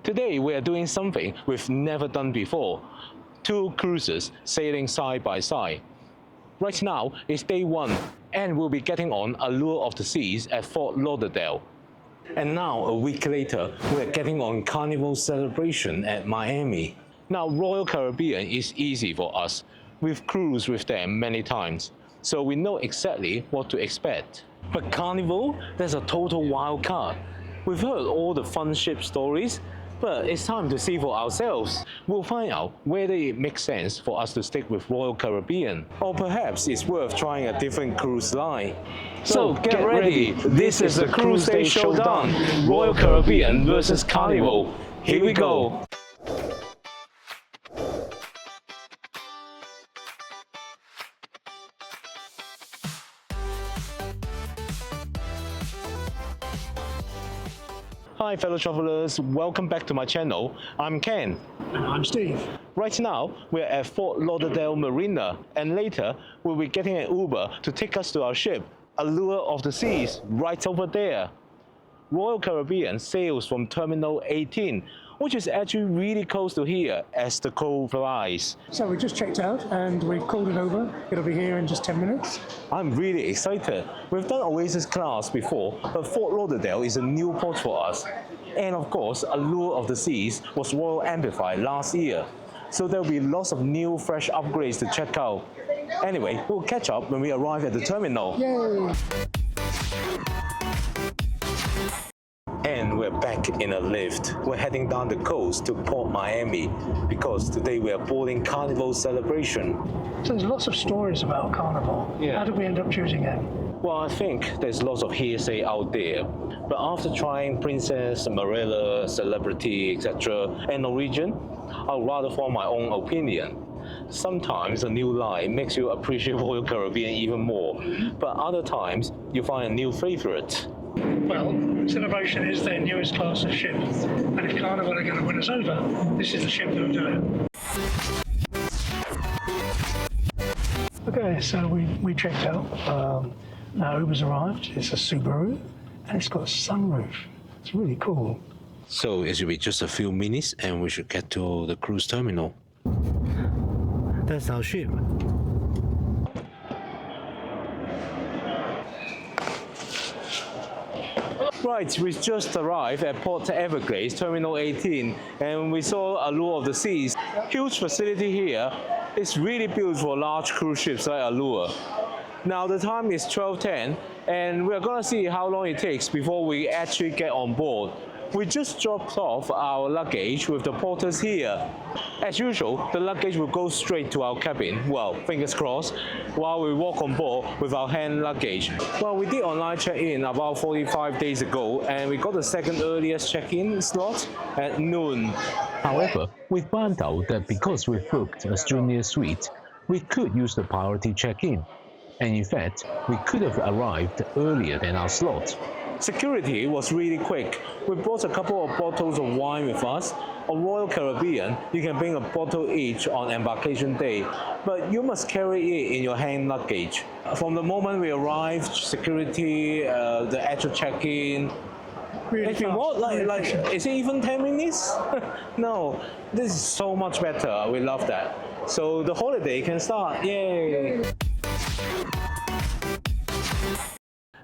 Today we are doing something we've never done before. Two cruises sailing side by side. Right now is day one and we'll be getting on Allure of the Seas at Fort Lauderdale. And now, a week later, we're getting on Carnival Celebration at Miami. Now, Royal Caribbean is easy for us. We've cruised with them many times, so we know exactly what to expect. But Carnival, there's a total wild card. We've heard all the fun ship stories, but it's time to see for ourselves. We'll find out whether it makes sense for us to stick with Royal Caribbean, or perhaps it's worth trying a different cruise line. So get ready, this is the Cruise Day Showdown, Royal Caribbean versus Carnival. Here we go. Hi fellow travelers, welcome back to my channel. I'm Ken. And I'm Steve. Right now, we're at Fort Lauderdale Marina, and later we'll be getting an Uber to take us to our ship, Allure of the Seas, right over there. Royal Caribbean sails from Terminal 18, which is actually really close to here as the crow flies. So we just checked out and we've called it over. It'll be here in just 10 minutes. I'm really excited. We've done Oasis class before, but Fort Lauderdale is a new port for us. And of course, Allure of the Seas was Royal Amplified last year. So there'll be lots of new, fresh upgrades to check out. Anyway, we'll catch up when we arrive at the terminal. Yay! And we're back in a lift. We're heading down the coast to Port Miami because today we are boarding Carnival Celebration. So there's lots of stories about Carnival. Yeah. How did we end up choosing it? Well, I think there's lots of hearsay out there, but after trying Princess, Marella, Celebrity, etc., and Norwegian, I'd rather form my own opinion. Sometimes a new line makes you appreciate Royal Caribbean even more, but other times you find a new favorite. Well, Celebration is their newest class of ship. And if Carnival are going to win us over, this is the ship that will do it. Okay, so we checked out. Our Uber's arrived. It's a Subaru and it's got a sunroof. It's really cool. So it should be just a few minutes and we should get to the cruise terminal. That's our ship. Right, we just arrived at Port Everglades, Terminal 18, and we saw Allure of the Seas. Huge facility here. It's really built for large cruise ships like Allure. Now the time is 12:10, and we're gonna see how long it takes before we actually get on board. We just dropped off our luggage with the porters here. As usual, the luggage will go straight to our cabin, well, fingers crossed, while we walk on board with our hand luggage. Well, we did online check-in about 45 days ago, and we got the second earliest check-in slot at noon. However, we found out that because we booked a junior suite, we could use the priority check-in. And in fact, we could have arrived earlier than our slot. Security was really quick. We brought a couple of bottles of wine with us. On Royal Caribbean, you can bring a bottle each on embarkation day, but you must carry it in your hand luggage. From the moment we arrived, security, the actual check-in, Really it's been fast, what? really Like, efficient. is it even 10 minutes? No, this is so much better. We love that. So the holiday can start. Yay!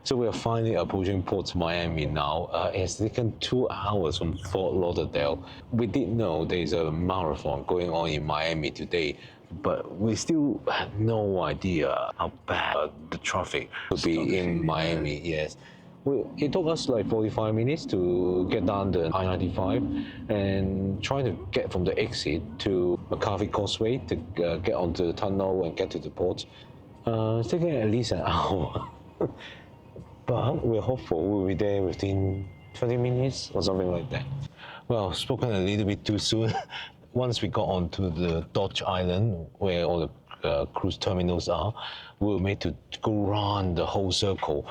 So we are finally approaching Port Miami now. It's taken 2 hours from Fort Lauderdale. We did know there's a marathon going on in Miami today, but we still had no idea how bad the traffic would be in Miami. Yes. It took us like 45 minutes to get down the I-95 and trying to get from the exit to McCarthy Causeway to get onto the tunnel and get to the port. It's taking at least an hour. But we're hopeful we'll be there within 20 minutes or something like that. Well, spoken a little bit too soon. Once we got onto the Dodge Island, where all the cruise terminals are, we were made to go around the whole circle.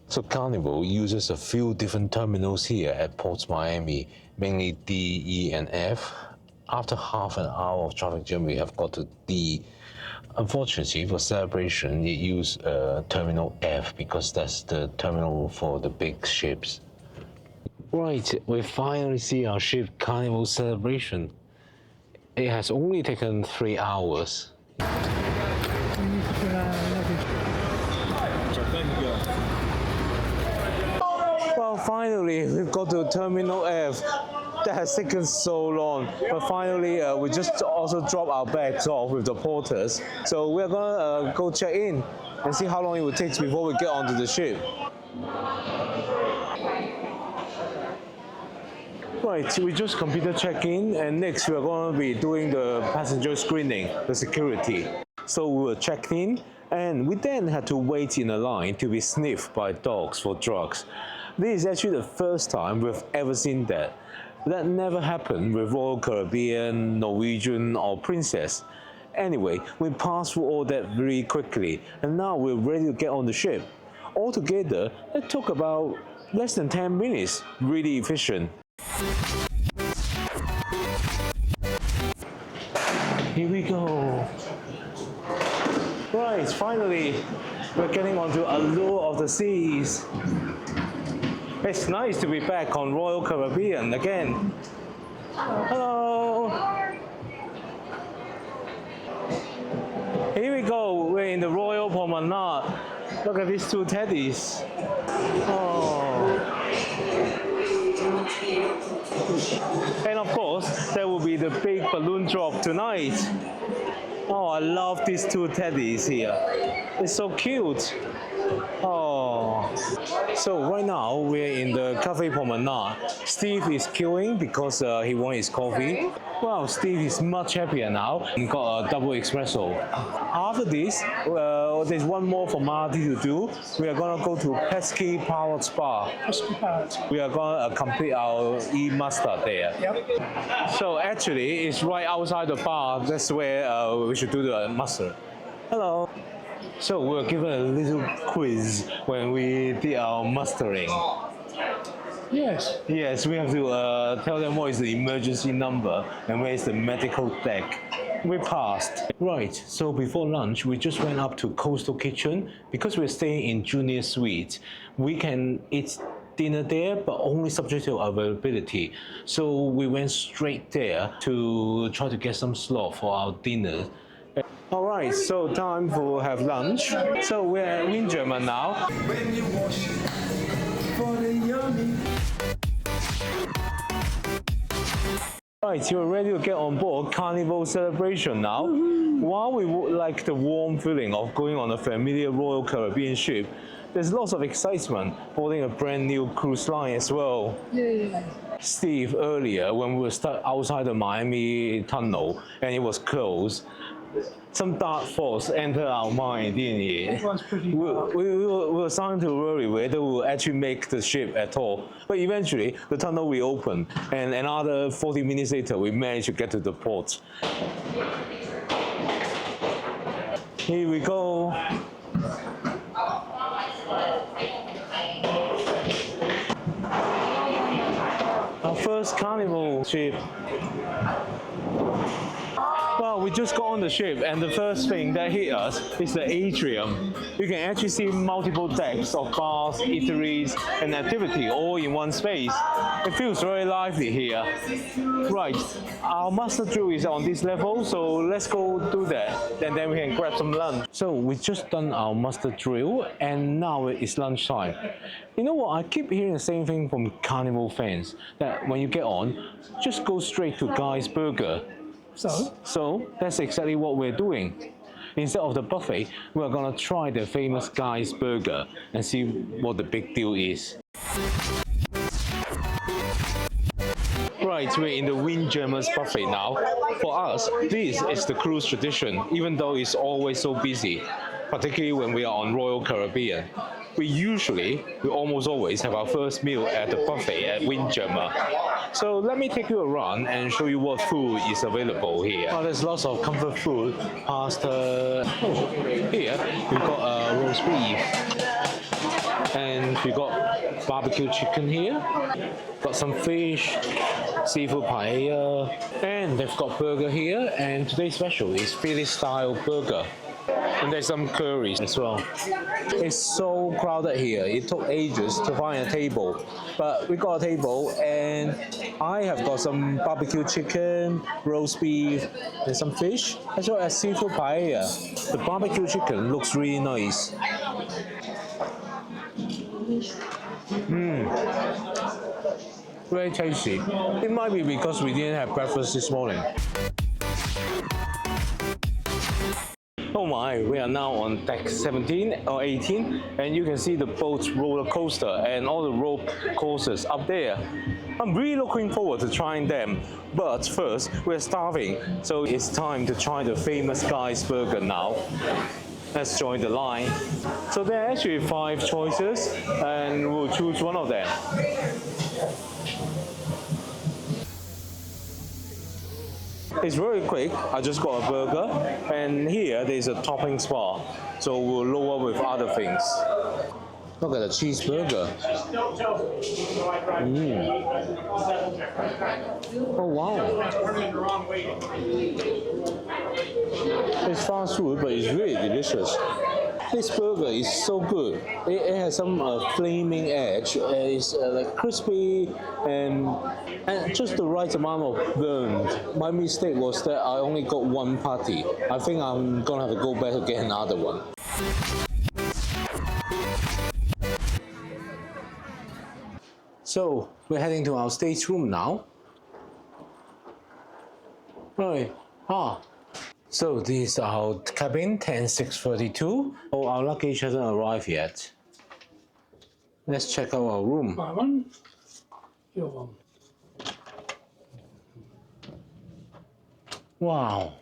So Carnival uses a few different terminals here at Port Miami, mainly D, E, and F. After half an hour of traffic jam, we have got to D. Unfortunately, for Celebration, it used Terminal F because that's the terminal for the big ships. Right, we finally see our ship Carnival celebration. It has only taken 3 hours. Well, finally, we've got to Terminal F. That has taken so long, but finally, we just also dropped our bags off with the porters. So we're gonna go check in and see how long it will take before we get onto the ship. Right, we just completed check-in, and next we're going to be doing the passenger screening, the security. So we were checked in, and we then had to wait in a line to be sniffed by dogs for drugs. This is actually the first time we've ever seen that. That never happened with Royal Caribbean, Norwegian, or Princess. Anyway, we passed through all that very quickly, and now we're ready to get on the ship. Altogether, it took about less than 10 minutes, really efficient. Here we go. Right, finally, we're getting onto Allure of the Seas. It's nice to be back on Royal Caribbean again. Hello. Here we go, we're in the Royal Promenade. Look at these two teddies. Oh. And of course, there will be the big balloon drop tonight. Oh, I love these two teddies here. It's so cute. Oh. So right now we're in the Cafe Promenade. Steve is queuing because he won his coffee. Well, Steve is much happier now and got a double espresso. After this, there's one more formality to do. We are gonna go to Pesky Powered Spa. We are gonna complete our e-master there. Yep. So actually, it's right outside the bar. That's where we should do the master. Hello. So we were given a little quiz when we did our mastering. Yes. Yes, we have to tell them what is the emergency number and where is the medical deck. We passed. Right, so before lunch, we just went up to Coastal Kitchen. Because we're staying in Junior Suite, we can eat dinner there, but only subject to availability. So we went straight there to try to get some slot for our dinner. All right, so time to have lunch. So we're at Windjammer now. Right, you're ready to get on board Carnival celebration now. While we would like the warm feeling of going on a familiar Royal Caribbean ship, there's lots of excitement boarding a brand new cruise line as well. Yeah. Steve, earlier when we were stuck outside the Miami tunnel and it was closed, some dark thoughts entered our mind, didn't it? It was pretty We dark. were starting to worry whether we will actually make the ship at all. But eventually, the tunnel reopened, and another 40 minutes later, we managed to get to the port. Here we go. Our first Carnival ship. Well, we just got on the ship, and the first thing that hit us is the atrium. You can actually see multiple decks of bars, eateries, and activity all in one space. It feels very lively here. Right, our master drill is on this level, so let's go do that, and then we can grab some lunch. So we just done our master drill, and now it's lunchtime. You know what, I keep hearing the same thing from Carnival fans, that when you get on, just go straight to Guy's Burger. So that's exactly what we're doing. Instead of the buffet, we're gonna try the famous Guy's Burger and see what the big deal is. Right, we're in the Windjammer's buffet now. For us, this is the cruise tradition, even though it's always so busy, particularly when we are on Royal Caribbean. We almost always have our first meal at the buffet at Windjammer. So let me take you around and show you what food is available here. Oh, there's lots of comfort food, pasta. Oh, here we've got roast beef. And we got barbecue chicken here. Got some fish, seafood paella. And they've got burger here. And today's special is Philly style burger. And there's some curries as well. It's so so crowded here. It took ages to find a table, but we got a table, and I have got some barbecue chicken, roast beef, and some fish, as well as seafood paella. The barbecue chicken looks really nice. Very tasty. It might be because we didn't have breakfast this morning. Oh my, we are now on deck 17 or 18, and you can see the boat's roller coaster and all the rope courses up there. I'm really looking forward to trying them, but first we're starving, so it's time to try the famous Guy's Burger now. Let's join the line. So there are actually 5 choices, and we'll choose one of them. It's very quick. I just got a burger, and here there's a toppings bar, so we'll lower with other things. Look at the cheeseburger. Oh wow. It's fast food, but it's really delicious. This burger is so good. It has some flaming edge. It's like crispy and just the right amount of burned. My mistake was that I only got one patty. I think I'm gonna have to go back to get another one. So we're heading to our stateroom now. Right. So this is our cabin, 10632. Oh, our luggage hasn't arrived yet. Let's check out our room. My one, your one. Wow.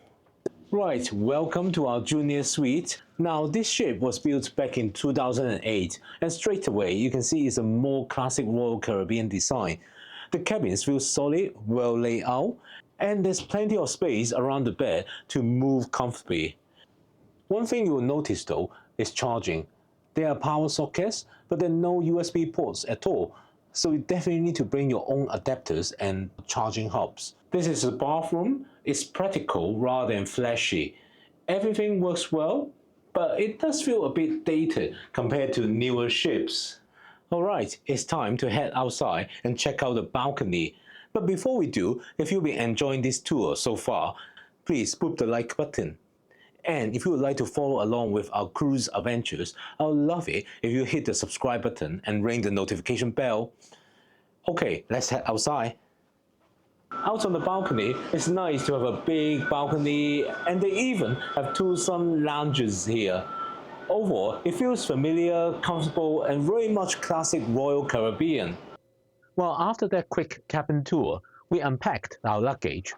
Right, welcome to our junior suite. Now, this ship was built back in 2008, and straight away you can see it's a more classic Royal Caribbean design. The cabins feel solid, well laid out, and there's plenty of space around the bed to move comfortably. One thing you will notice though is charging. There are power sockets, but there are no USB ports at all, so you definitely need to bring your own adapters and charging hubs. This is the bathroom. It's practical rather than flashy. Everything works well, but it does feel a bit dated compared to newer ships. Alright, it's time to head outside and check out the balcony. But before we do, if you've been enjoying this tour so far, please put the like button. And if you would like to follow along with our cruise adventures, I would love it if you hit the subscribe button and ring the notification bell. Okay, let's head outside. Out on the balcony, it's nice to have a big balcony, and they even have 2 sun lounges here. Overall, it feels familiar, comfortable, and very much classic Royal Caribbean. Well, after that quick cabin tour, we unpacked our luggage,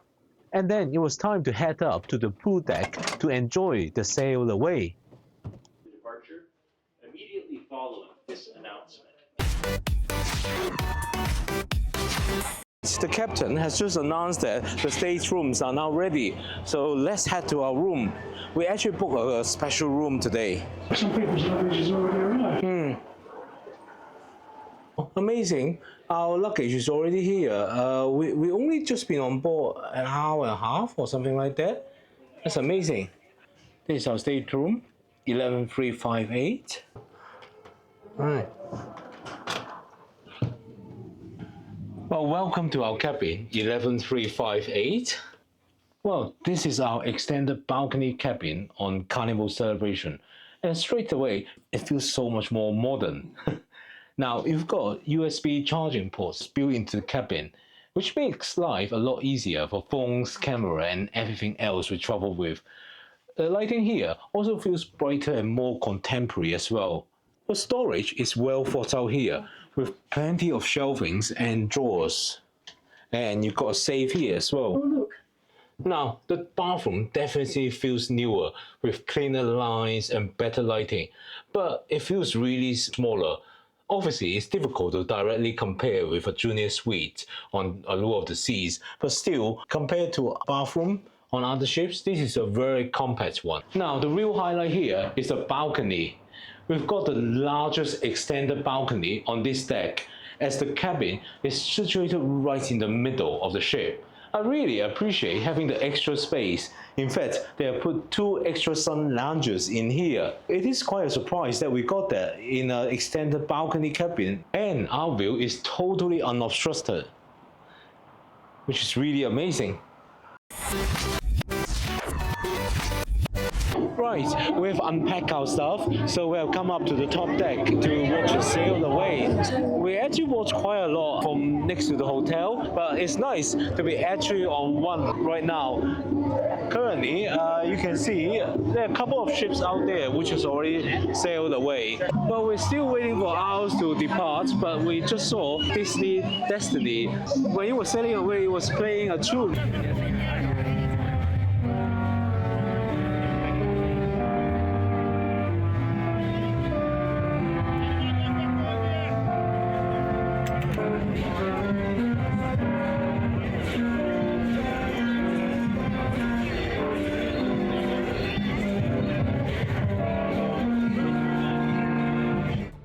and then it was time to head up to the pool deck to enjoy the sail away. Departure immediately following this announcement. The captain has just announced that the staterooms are now ready, so let's head to our room. We actually booked a special room today. Some people's luggage is already arrived. Amazing. Our luggage is already here. We only just been on board an hour and a half or something like that. That's amazing. This is our stateroom, 11358. Right. Well, welcome to our cabin, 11358. Well, this is our extended balcony cabin on Carnival Celebration. And straight away, it feels so much more modern. Now, you've got USB charging ports built into the cabin, which makes life a lot easier for phones, camera, and everything else we travel with. The lighting here also feels brighter and more contemporary as well. The storage is well thought out here, with plenty of shelvings and drawers. And you've got a safe here as well. Oh, look. Now, the bathroom definitely feels newer, with cleaner lines and better lighting, but it feels really smaller. Obviously, it's difficult to directly compare with a junior suite on Allure of the Seas, but still, compared to a bathroom on other ships, this is a very compact one. Now, the real highlight here is the balcony. We've got the largest extended balcony on this deck, as the cabin is situated right in the middle of the ship. I really appreciate having the extra space. In fact, they have put 2 extra sun lounges in here. It is quite a surprise that we got that in an extended balcony cabin, and our view is totally unobstructed, which is really amazing. Right, we've unpacked our stuff, so we have come up to the top deck to watch it sail away. We actually watched quite a lot from next to the hotel, but it's nice to be actually on one right now. Currently, you can see there are a couple of ships out there which has already sailed away. But we're still waiting for ours to depart, but we just saw Disney Destiny. When it was sailing away, it was playing a tune.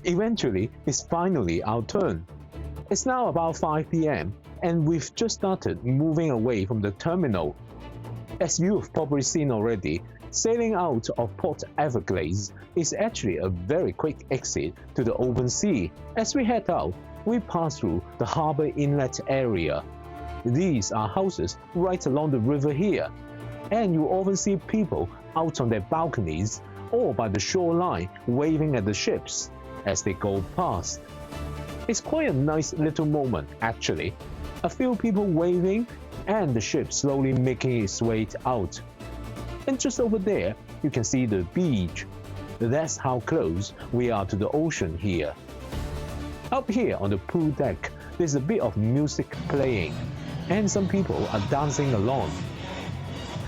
Eventually, it's finally our turn. It's now about 5 p.m. and we've just started moving away from the terminal. As you've probably seen already, sailing out of Port Everglades is actually a very quick exit to the open sea. As we head out, we pass through the harbor inlet area. These are houses right along the river here, and you often see people out on their balconies or by the shoreline waving at the ships as they go past. It's quite a nice little moment actually. A few people waving and the ship slowly making its way out. And just over there, you can see the beach. That's how close we are to the ocean here. Up here on the pool deck, there's a bit of music playing and some people are dancing along.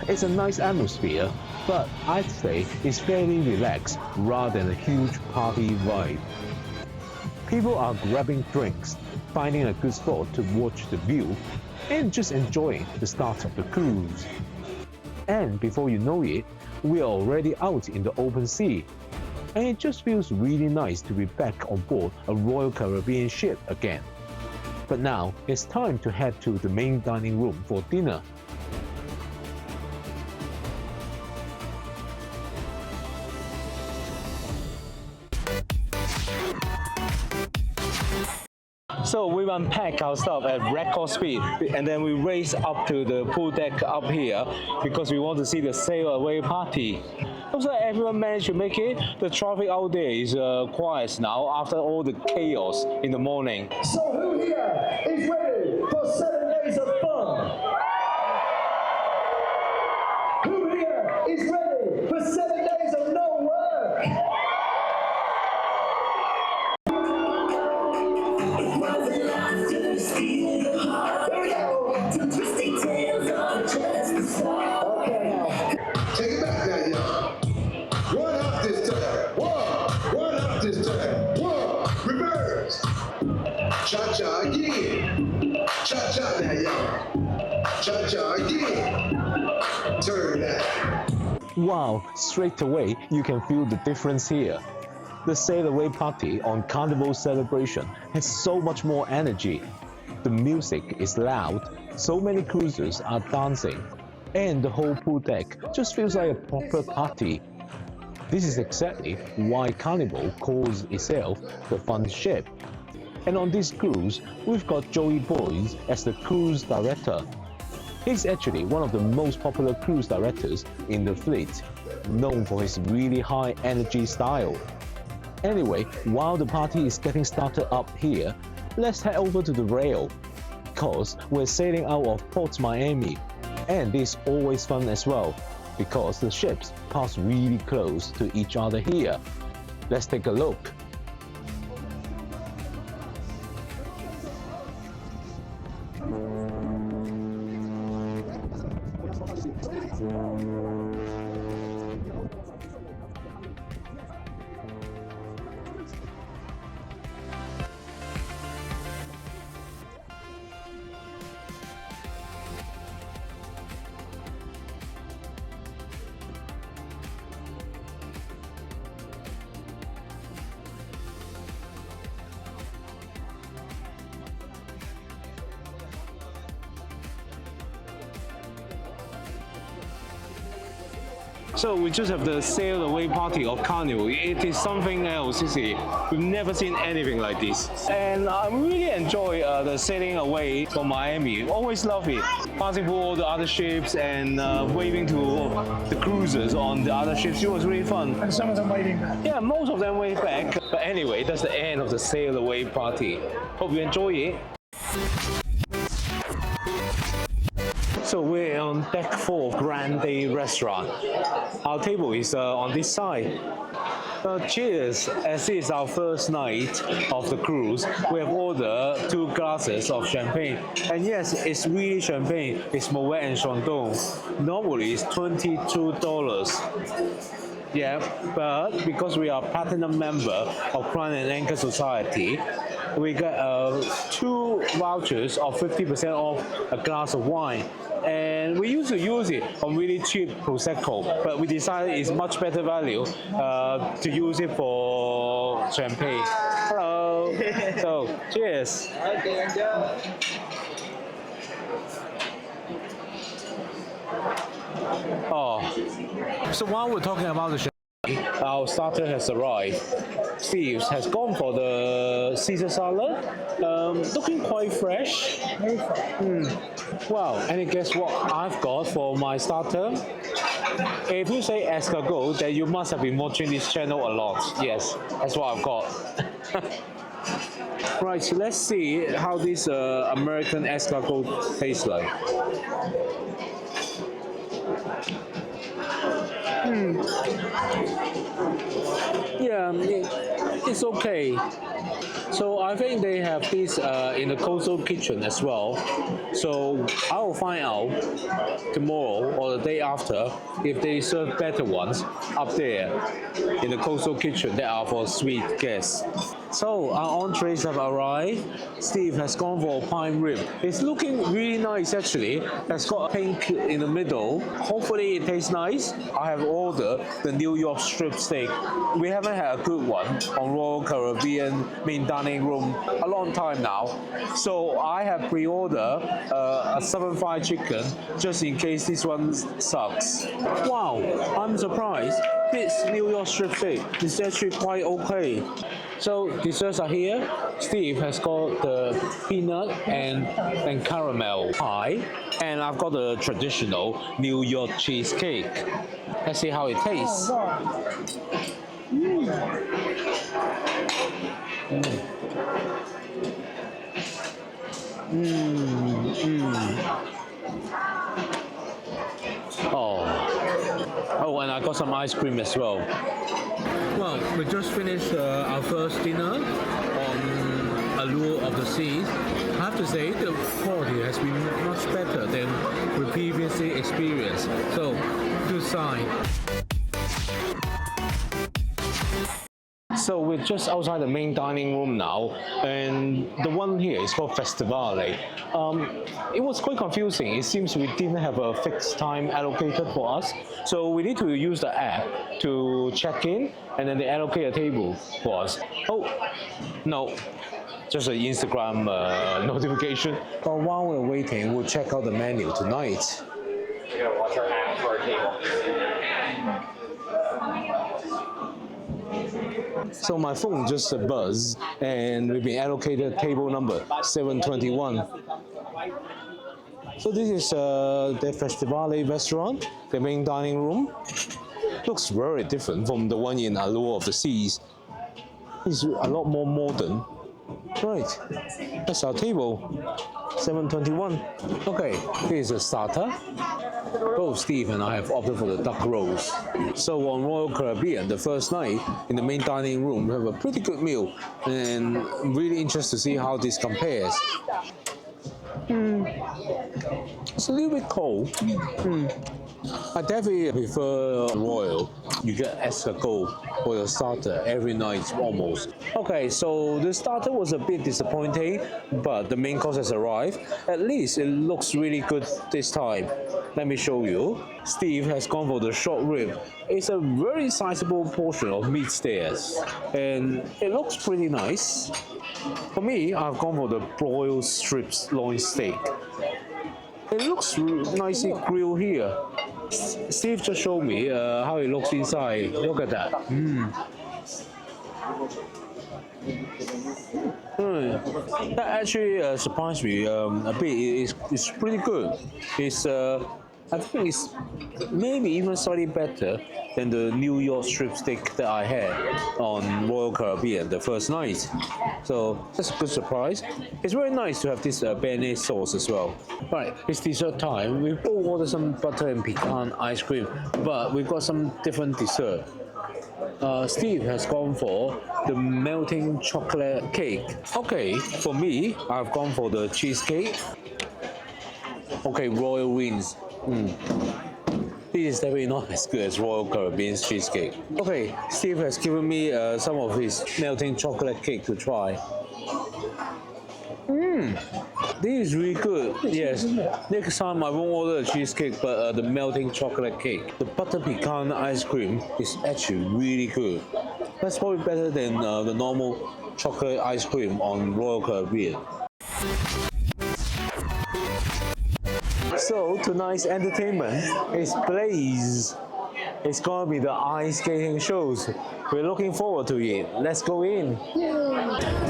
It's a nice atmosphere, but I'd say it's fairly relaxed rather than a huge party vibe. People are grabbing drinks, finding a good spot to watch the view, and just enjoying the start of the cruise. And before you know it, we are already out in the open sea. And it just feels really nice to be back on board a Royal Caribbean ship again. But now it's time to head to the main dining room for dinner. So we unpack our stuff at record speed and then we race up to the pool deck up here because we want to see the sail away party. Looks like everyone managed to make it. The traffic out there is quiet now after all the chaos in the morning. So who here is ready for 7 days of fun? Who here is ready for 7 days of no work? Take it back now, y'all. One up this time. One up this time. One, reverse. Cha-cha again. Cha-cha now, y'all. Cha-cha again. Turn that. Wow, straight away you can feel the difference here. The sail away party on Carnival Celebration has so much more energy. The music is loud, so many cruisers are dancing, and the whole pool deck just feels like a proper party. This is exactly why Carnival calls itself the Fun Ship. And on this cruise, we've got Joey Boyes as the cruise director. He's actually one of the most popular cruise directors in the fleet, known for his really high energy style. Anyway, while the party is getting started up here, let's head over to the rail, because we're sailing out of Port Miami, and it's always fun as well, because the ships pass really close to each other here. Let's take a look. So we just have the sail away party of Carnival. It is something else, you see. We've never seen anything like this. And I really enjoy the sailing away from Miami. Always love it. Passing through all the other ships and waving to the cruisers on the other ships. It was really fun. And some of them waving back. Yeah, most of them wave back. But anyway, that's the end of the sail away party. Hope you enjoy it. So we're on deck 4 of Grande Restaurant. Our table is on this side. Cheers! As it is our first night of the cruise, we have ordered 2 glasses of champagne. And yes, it's really champagne. It's Moet and Chandon. Normally it's $22. Yeah, but because we are platinum member of Crown and Anchor Society, we got 2 vouchers of 50% off a glass of wine. And we used to use it on really cheap Prosecco, but we decided it's much better value to use it for champagne. Hello. So, cheers. Oh, so while we're talking about the champagne, our starter has arrived. Steve has gone for the Caesar salad, looking quite fresh. Wow, any guess what I've got for my starter? If you say escargot, then you must have been watching this channel a lot. Yes, that's what I've got. Right, so let's see how this American escargot tastes like. Yeah, it's okay. So I think they have this in the Coastal Kitchen as well. So I will find out tomorrow or the day after if they serve better ones up there in the Coastal Kitchen that are for sweet guests. So our entrees have arrived. Steve has gone for a prime rib. It's looking really nice actually. It's got a pink in the middle. Hopefully it tastes nice. I have ordered the New York strip steak. We haven't had a good one on Royal Caribbean main dining room a long time now. So I have pre-ordered a Southern fried chicken just in case this one sucks. Wow, I'm surprised. This New York strip steak is actually quite okay. So desserts are here. Steve has got the peanut and caramel pie, and I've got the traditional New York cheesecake. Let's see how it tastes. Oh, and I got some ice cream as well. Well, we just finished our first dinner on Allure of the Seas. I have to say the quality has been much better than we previously experienced. So, good sign. So we're just outside the main dining room now, and the one here is called Festivale. It was quite confusing. It seems we didn't have a fixed time allocated for us, so we need to use the app to check in, and then they allocate a table for us. Oh, no. Just an Instagram notification. But while we're waiting, we'll check out the menu tonight. You gotta watch our app for our table. So my phone just buzzed, and we've been allocated table number 721. So this is the Festivale restaurant, the main dining room. Looks very different from the one in Allure of the Seas. It's a lot more modern. Right, that's our table, 721. Okay, here's a starter. Both Steve and I have opted for the duck rolls. So on Royal Caribbean, the first night in the main dining room, we have a pretty good meal, and I'm really interested to see how this compares. It's a little bit cold. I definitely prefer Royal. You get escargot for your starter every night almost. Okay, so the starter was a bit disappointing, but the main course has arrived. At least it looks really good this time. Let me show you. Steve has gone for the short rib. It's a very sizable portion of meat stairs, and it looks pretty nice. For me, I've gone for the broiled strips loin steak. It looks nicely grilled here. Steve just showed me how it looks inside. Look at that. That actually surprised me a bit. It's pretty good. I think it's maybe even slightly better than the New York strip steak that I had on Royal Caribbean the first night. So that's a good surprise. It's very nice to have this béarnaise sauce as well. Right, it's dessert time. We both ordered some butter and pecan ice cream, but we've got some different dessert. Steve has gone for the melting chocolate cake. Okay, for me, I've gone for the cheesecake. Okay, Royal wins. This is definitely not as good as Royal Caribbean's cheesecake. Okay, Steve has given me some of his melting chocolate cake to try. This is really good. Yes. Next time I won't order the cheesecake, but the melting chocolate cake. The butter pecan ice cream is actually really good. That's probably better than the normal chocolate ice cream on Royal Caribbean. So tonight's entertainment is Blaze. It's gonna be the ice skating shows. We're looking forward to it. Let's go in.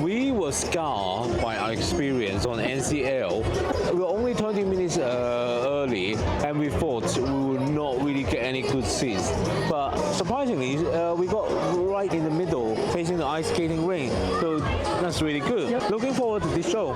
We were scarred by our experience on NCL. We were only 20 minutes early, and we thought we would not really get any good seats. But surprisingly, we got right in the middle, facing the ice skating ring. So that's really good. Looking forward to this show.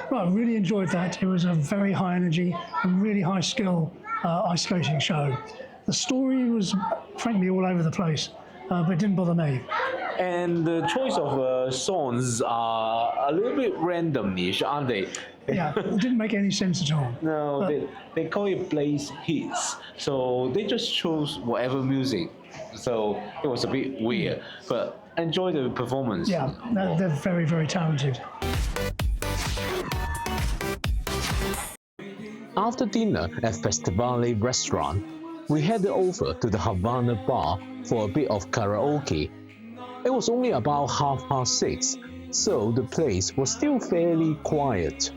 Right, I really enjoyed that. It was a very high energy and really high skill ice skating show. The story was frankly all over the place, but it didn't bother me. And the choice of songs are a little bit randomish, aren't they? Yeah, it didn't make any sense at all. No, But- they call it Blaze Hits. So they just chose whatever music. So it was a bit weird, but enjoy the performance. Yeah, they're very, very talented. After dinner at Festivale restaurant, we headed over to the Havana bar for a bit of karaoke. It was only about 6:30, so the place was still fairly quiet.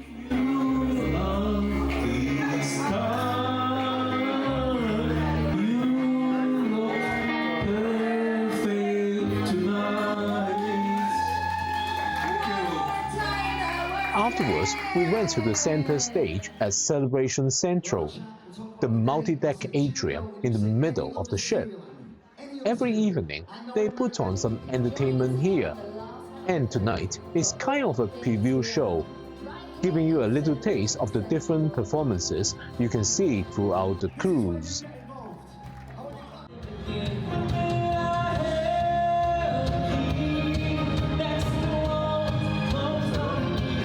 Afterwards, we went to the center stage at Celebration Central, the multi-deck atrium in the middle of the ship. Every evening, they put on some entertainment here, and tonight is kind of a preview show, giving you a little taste of the different performances you can see throughout the cruise.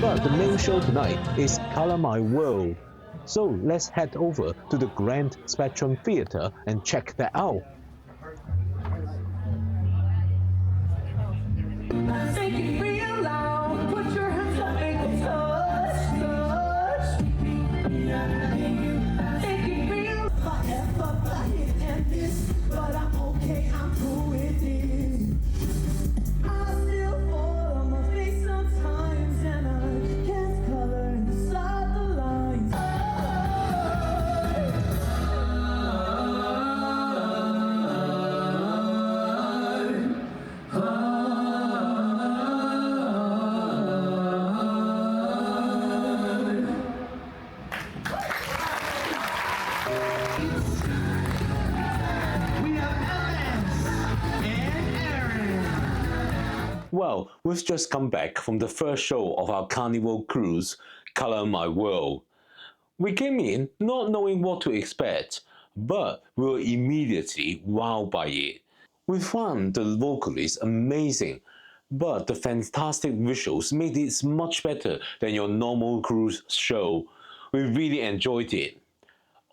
But the main show tonight is Color My World, so let's head over to the Grand Spectrum Theatre and check that out. Make it real loud. Put your hands up, make it touch, touch. Make it real. Forever blind and this, but I'm okay. I'm cool with it. I still fall on my face sometimes, and I can't color inside the lines. Well, we've just come back from the first show of our Carnival cruise, Color My World. We came in not knowing what to expect, but we were immediately wowed by it. We found the vocalists amazing, but the fantastic visuals made it much better than your normal cruise show. We really enjoyed it.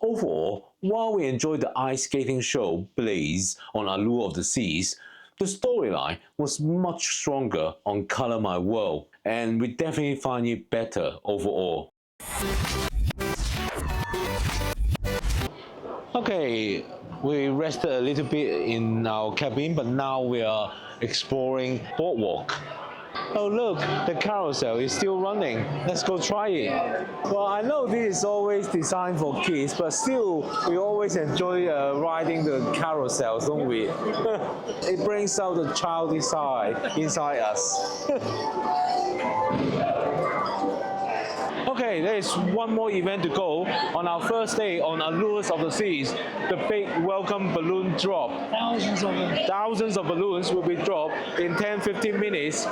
Overall, while we enjoyed the ice skating show Blaze on Allure of the Seas, the storyline was much stronger on Color My World, and we definitely find it better overall. Okay, we rested a little bit in our cabin, but now we are exploring Boardwalk. Oh look, the carousel is still running. Let's go try it. Well, I know this is always designed for kids, but still, we always enjoy riding the carousels, don't we? It brings out the childish side inside us. Okay, there is one more event to go. On our first day on Allures of the Seas, the big welcome balloon drop. Thousands of them. Thousands of balloons will be dropped in 10-15 minutes.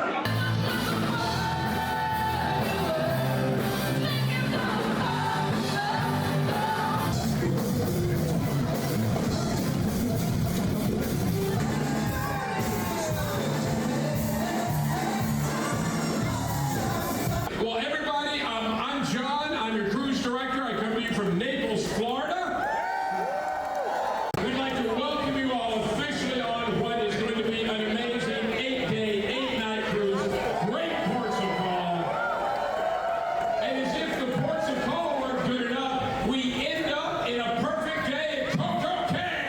Well, everybody, I'm John. I'm your cruise director. I come to you from Naples, Florida. We'd like to welcome you all officially on what is going to be an amazing 8-day, 8-night cruise. Great ports of call. And as if the ports of call weren't good enough, we end up in a perfect day at Coco Cay.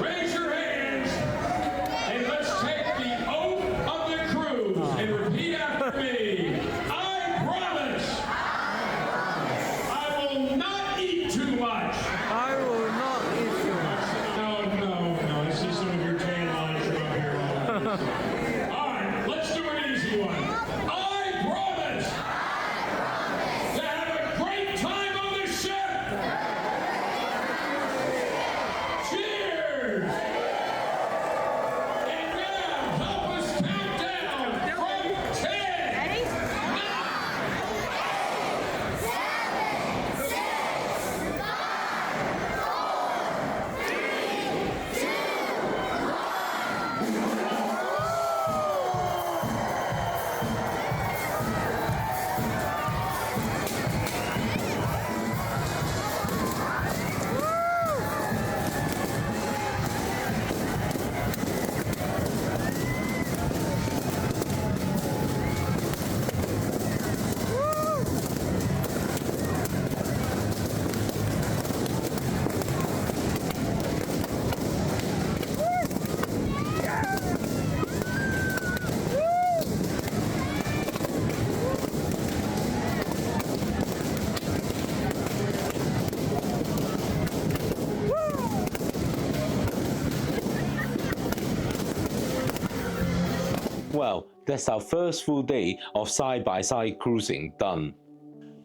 Raise your hands and let's take the oath of the cruise and repeat after me. I promise I will not eat too much. I will not eat you. No. I see some of your tan lines from up here. All right, let's do an easy one. I promise to have a great time on the ship. Cheers! And now, help us count down from 10. Ready? 9. Well, that's our first full day of side-by-side cruising done.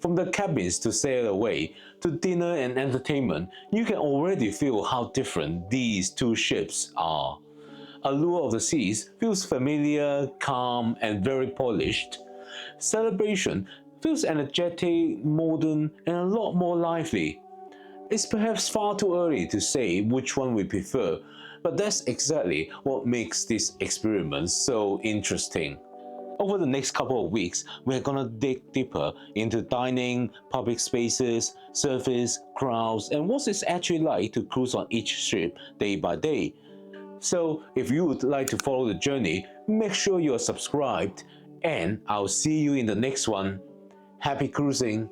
From the cabins to sail away, to dinner and entertainment, you can already feel how different these two ships are. Allure of the Seas feels familiar, calm, and very polished. Celebration feels energetic, modern, and a lot more lively. It's perhaps far too early to say which one we prefer, but that's exactly what makes this experiment so interesting. Over the next couple of weeks, we're gonna dig deeper into dining, public spaces, service, crowds, and what it's actually like to cruise on each ship day by day. So if you would like to follow the journey, make sure you are subscribed, and I'll see you in the next one. Happy cruising!